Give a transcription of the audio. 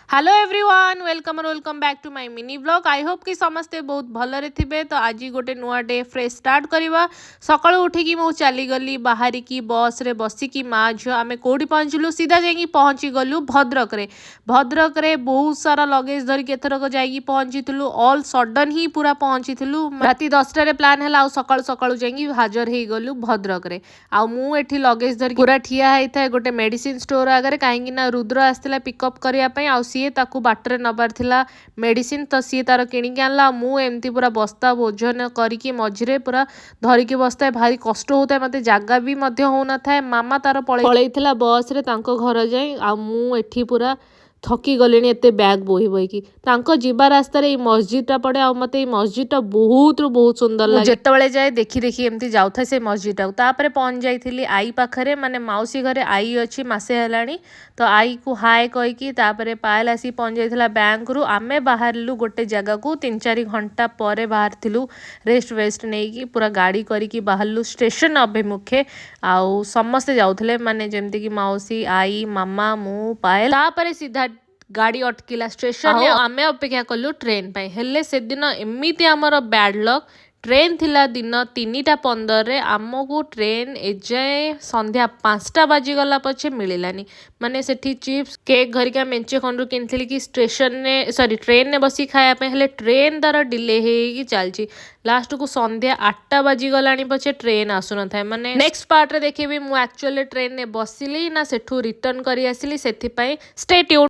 Hello everyone welcome और welcome back to my mini blog. I hope कि समस्ते बहुत भलरे थिबे। तो आज गोटे नुआ डे फ्रेश स्टार्ट करवा। सकाळु उठिकी मु चली गली बाहर की बस रे बसिकी माँ झील आम कौटी पहुँचलु सीधा जाकि पहुँची गलु भद्रक रे। भद्रक रे बहुत सारा लगेज धरिक एथरक जाकि पहुँचीलु। ऑल सडन ही पूरा पहुँचीलु। राति 10टार प्लान है सकाळु सकाळु जाकि हाजर हो गलु भद्रक रे। आ मु एठी लगेज धरिक पूरा ठिया होता गोटे मेडिसिन स्टोर आगे कहीं रुद्र आसला पिकअप करने सीए ताकू बाटर नबार थिला मेडिसिन। तो सी तार किणिकी आनला मु एमती पूरा बस्ता भोजन करिकी मझिरे पूरा धरिकी बस्ता भारी कष्ट होता है। मते जागा भी मध्य होना था। मामा तार पळेइथिला बस रे तांको घर जाए आ मु एठी पूरा थकी गले एते बैग बोही बोहीकी तांको जीवा रास्तार मस्जिदटा पड़े आ मते मस्जिदटा बहुत बहुत सुंदर लगे। जेतेबेले जाए देखी देखी एमती जाउथा से मस्जिदटा तापर पहुंच जाइथिली आई पाखरे माने माउसी घरे आई अछि मासे हेलाणी। तो आई को हाय कहीकि तापर पायल आसी पहुंच जाइथिला बैंक रु। आमे बाहरलु गोटे जगह को 3-4 घंटा पर बाहरथिलु रेस्ट वेस्ट नेकी पूरा गाड़ी करिकी बाहरलु स्टेशन अभिमुखे। आउ समस्ते जाउथले माने जेमती कि माउसी आई मामा मु पायल तापर सीधा गाड़ी अटकिला स्टेशन रे। आमे अपेक्षा कलु ट्रेन पाई हेले से दिन एमिति हमर बैड लक ट्रेन थिला दिन 3टा 15 रे आमको ट्रेन एजाए संध्या 5टा बाजीगला पछे मिलानी। माने सेठी चिप्स केक घरिका मेंचे खंडु किनथिली कि स्टेशन ने सॉरी ट्रेन ने बसी खाया पे हेले ट्रेन तार डिले हेगी चलची। लास्ट को संध्या 8टा बाजीगलानी पछे ट्रेन आसु न थाए। माने नेक्स्ट पार्ट रे देखिबी मु एक्चुअली ट्रेन ने बसिली ना सेठू रिटर्न करी आसिली। सेथि पई स्टे ट्यून।